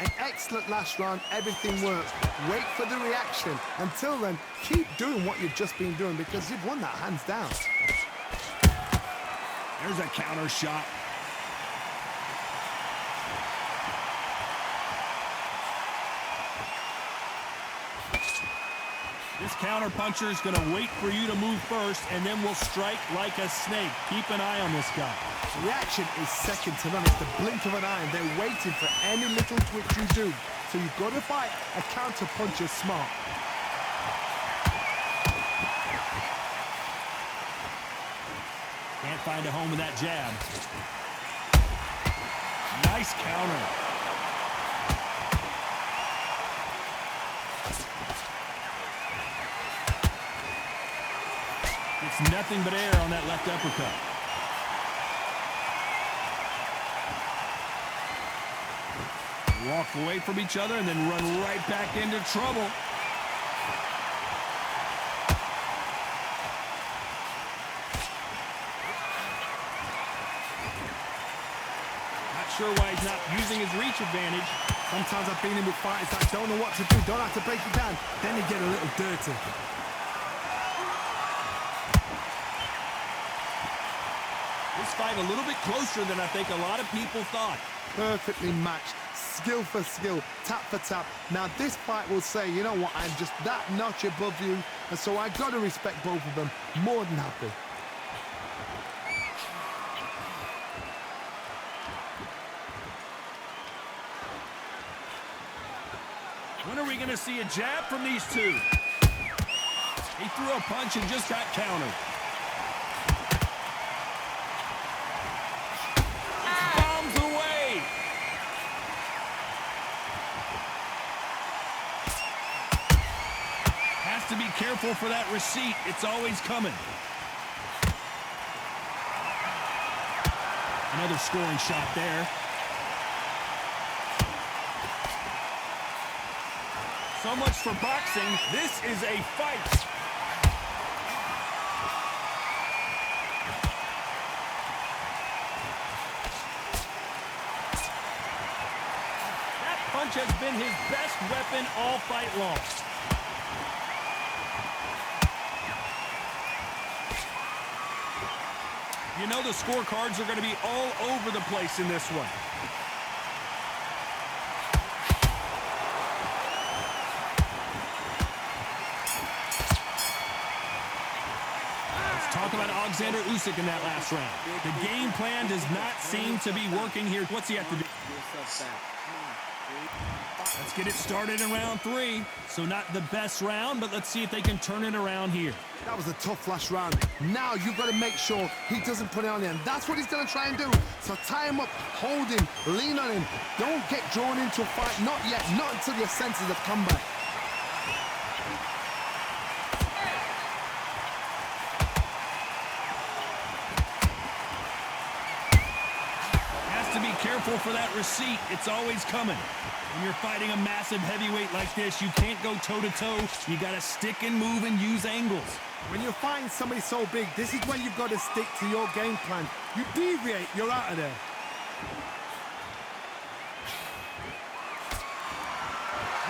An excellent last round, everything works. Wait for the reaction. Until then, keep doing what you've just been doing because you've won that hands down. There's a counter shot. This counter puncher is going to wait for you to move first, and then will strike like a snake. Keep an eye on this guy. Reaction is second to none. It's the blink of an eye, and they're waiting for any little twitch you do. So you've got to fight a counter puncher smart. Can't find a home with that jab. Nice counter. It's nothing but air on that left uppercut. Walk away from each other and then run right back into trouble. Not sure why he's not using his reach advantage. Sometimes I've been in with fighters that don't know what to do, don't have to break it down. Then they get a little dirty. This fight a little bit closer than I think a lot of people thought. Perfectly matched, skill for skill, tap for tap. Now this fight will say, you know what, I'm just that notch above you, and so I got to respect both of them. More than happy. When are we going to see a jab from these two? He threw a punch and just got countered. Bombs away. Has to be careful for that receipt. It's always coming. Another scoring shot there. So much for boxing. This is a fight. That punch has been his best weapon all fight long. You know the scorecards are going to be all over the place in this one. Talk about Alexander Usyk in that last round. The game plan does not seem to be working here. What's he have to do? Let's get it started in round 3. So not the best round, but let's see if they can turn it around here. That was a tough last round. Now you've got to make sure he doesn't put it on him. That's what he's going to try and do. So tie him up, hold him, lean on him. Don't get drawn into a fight. Not yet. Not until your senses have come back. Careful for that receipt. It's always coming. When you're fighting a massive heavyweight like this, you can't go toe-to-toe. You got to stick and move and use angles. When you're fighting somebody so big, this is when you've got to stick to your game plan. You deviate, you're out of there.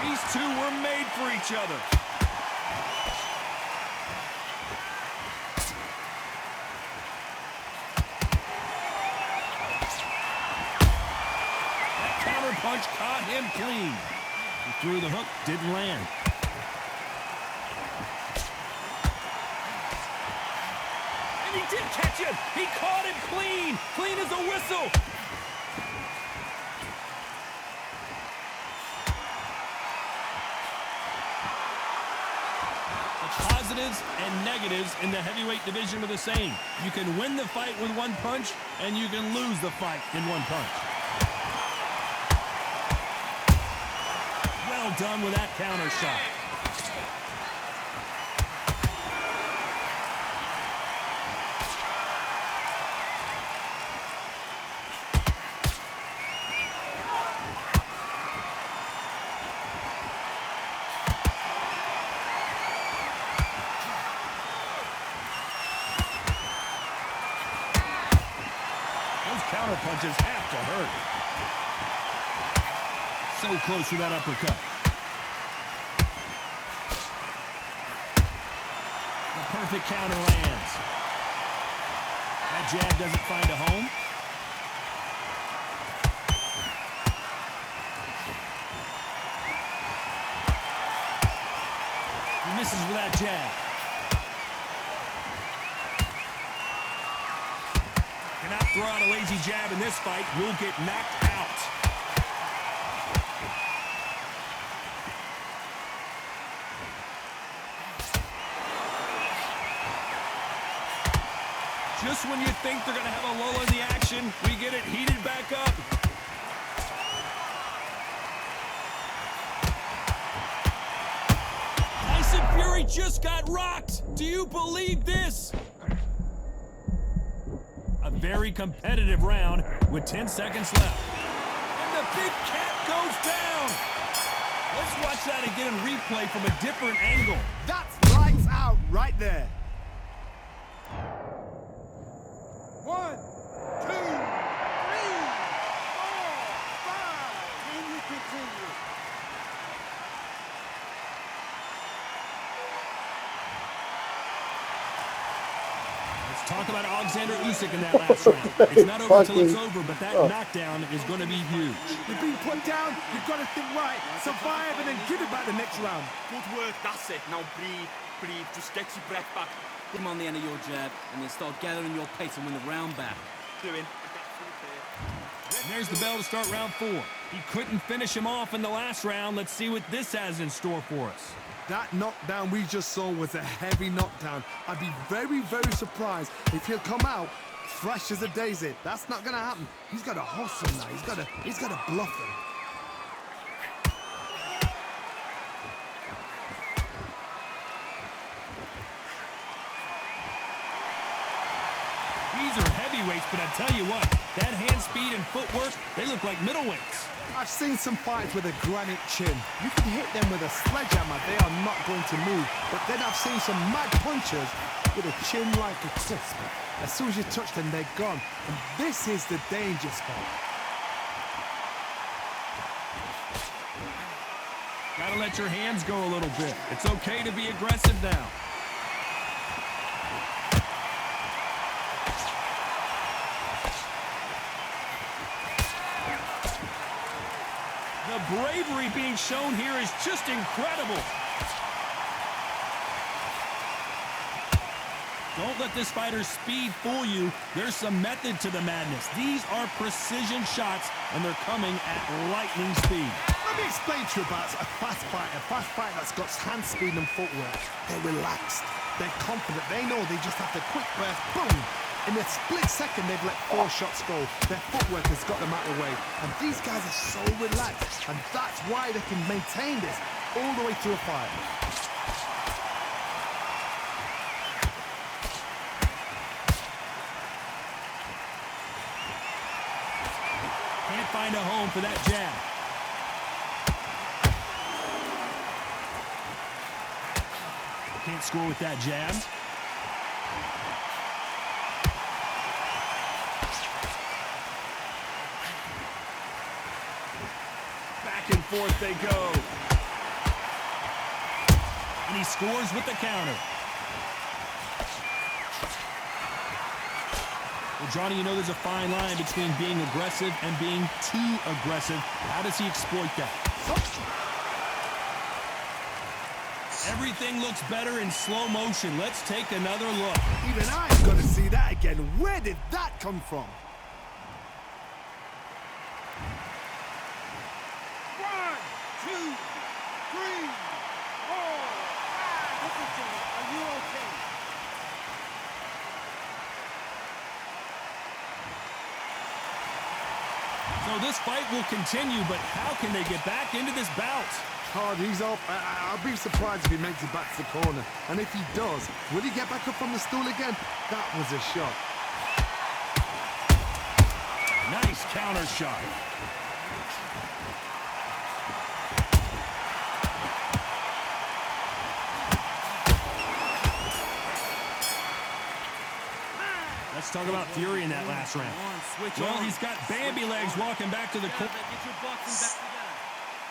These two were made for each other. Punch caught him clean. He threw the hook, didn't land. And he did catch him. He caught him clean. Clean as a whistle. The positives and negatives in the heavyweight division are the same. You can win the fight with one punch, and you can lose the fight in one punch. Well done with that counter shot. Those counter punches have to hurt. So close with that uppercut. The perfect counter lands. That jab doesn't find a home. He misses with that jab. Cannot throw out a lazy jab in this fight. You'll get knocked out. Just when you think they're going to have a lull in the action, we get it heated back up. Tyson Fury just got rocked. Do you believe this? A very competitive round with 10 seconds left. And the big cat goes down. Let's watch that again in replay from a different angle. That's lights out right there. 1, 2, 3, 4, 5. Can you continue? Let's talk about Alexander Usyk in that last round. It's not over until it's over, but that knockdown is going to be huge. You've been put down, you've got to think right, survive, and then give it back the next round. Good work, that's it. Now breathe, breathe. Just get your breath back. Put him on the end of your jab and then start gathering your pace and win the round back. Doing. And there's the bell to start round 4. He couldn't finish him off in the last round. Let's see what this has in store for us. That knockdown we just saw was a heavy knockdown. I'd be very, very surprised if he'll come out fresh as a daisy. That's not going to happen. He's got to hustle now. He's got to bluff him. These are heavyweights, but I tell you what, that hand speed and footwork, they look like middleweights. I've seen some fights with a granite chin. You can hit them with a sledgehammer, they are not going to move. But then I've seen some mad punchers with a chin like a crisp. As soon as you touch them, they're gone. And this is the danger spot. Gotta let your hands go a little bit. It's okay to be aggressive now. The bravery being shown here is just incredible. Don't let this fighter's speed fool you. There's some method to the madness. These are precision shots, and they're coming at lightning speed. Let me explain to you about a fast fighter that's got hand speed and footwork. They're relaxed, they're confident, they know they just have to quick burst, boom. In a split second, they've let 4 shots go. Their footwork has got them out of the way. And these guys are so relaxed. And that's why they can maintain this all the way through a fight. Can't find a home for that jab. Can't score with that jab. Back and forth they go. And he scores with the counter. Well, Johnny, you know there's a fine line between being aggressive and being too aggressive. How does he exploit that? Everything looks better in slow motion. Let's take another look. Even I've got to see that again. Where did that come from? 1, 2, 3, 4, 5. Listen to me. Are you okay? So this fight will continue, but how can they get back into this bout? Hard, he's up. I'll be surprised if he makes it back to the corner. And if he does, will he get back up from the stool again? That was a shot. Nice counter shot. Let's talk about Fury in that last round. Well, he's got Bambi legs walking back to the corner. Get your boxing back together.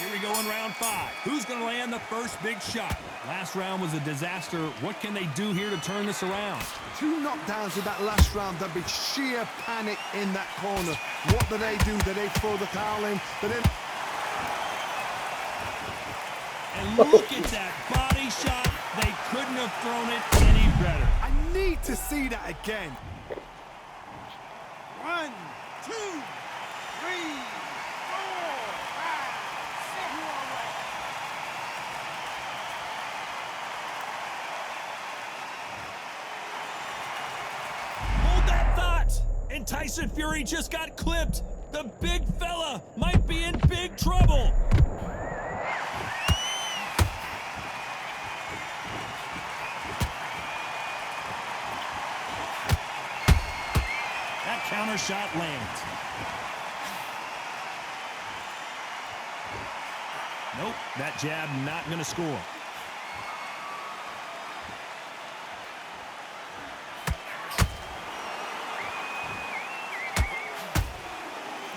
Here we go in round 5. Who's going to land the first big shot? Last round was a disaster. What can they do here to turn this around? 2 knockdowns in that last round. There'd be sheer panic in that corner. What do? Do they throw the towel in? And look at that body shot. They couldn't have thrown it any better. I need to see that again. 1, 2, 3, 4, 5, 6. Hold that thought. And Tyson Fury just got clipped. The big fella might be in big trouble. That counter shot lands. Nope, that jab not going to score.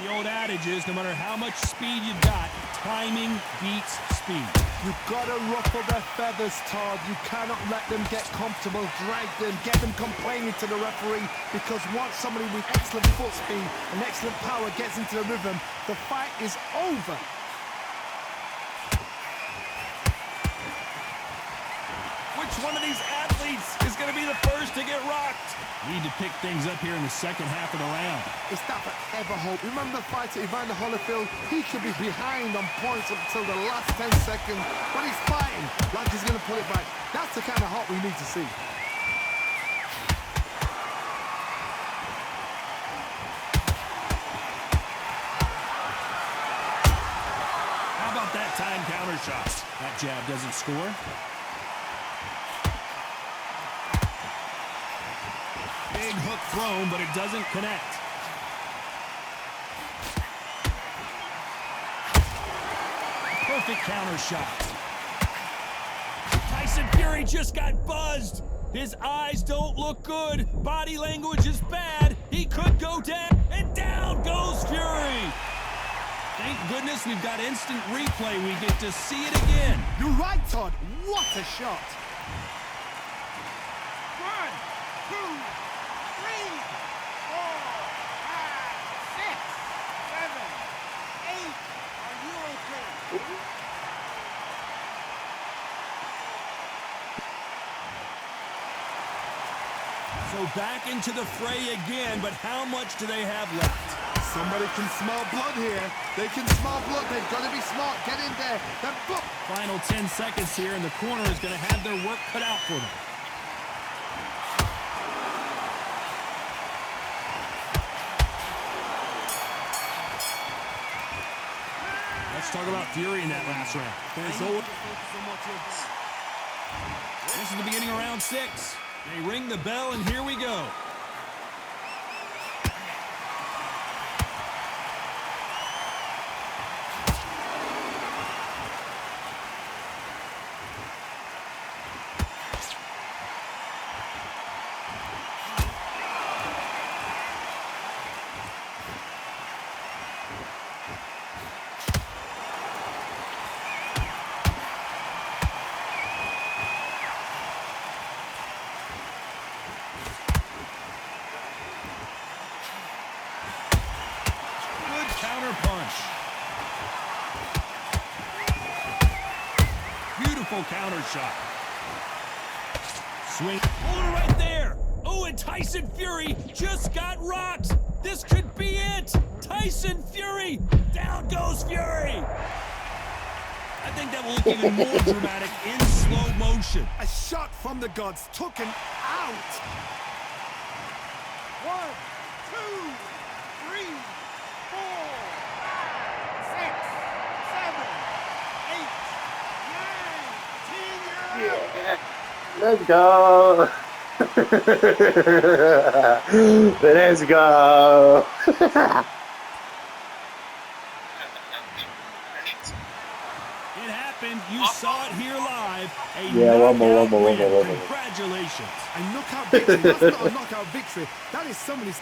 The old adage is, no matter how much speed you've got, timing beats speed. You've got to ruffle their feathers, Todd. You cannot let them get comfortable, drag them, get them complaining to the referee, because once somebody with excellent foot speed and excellent power gets into the rhythm, the fight is over. Which one of these athletes is going to be the first to get rocked? Need to pick things up here in the second half of the round. It's that forever hope. Remember the fighter Evander Holyfield? He could be behind on points up until the last 10 seconds, but he's fighting like he's going to pull it back. That's the kind of hope we need to see. How about that time counter shot? That jab doesn't score. Big hook thrown, but it doesn't connect. Perfect counter shot. Tyson Fury just got buzzed. His eyes don't look good. Body language is bad. He could go down, and down goes Fury. Thank goodness we've got instant replay. We get to see it again. You're right, Todd. What a shot. 1, 2, 3, 4, 5, 6, 7, 8. Are you okay? So back into the fray again, but how much do they have left? Somebody can smell blood here. They can smell blood. They've got to be smart. Get in there. Then book. Final 10 seconds here, and the corner is going to have their work cut out for them. Let's talk about Fury in that last round. This is the beginning of round 6. They ring the bell, and here we go. Counter punch. Beautiful counter shot. Swing. Hold it right there. Oh, and Tyson Fury just got rocked. This could be it. Tyson Fury. Down goes Fury. I think that will look even more dramatic in slow motion. A shot from the gods took him out. 1, 2, 3, 4, 5, 6, 7, 8, 9, 10. You're Let's go. Let's go. It happened. You saw it here live. One more. Congratulations. A knockout victory. That's not a knockout victory. That is somebody's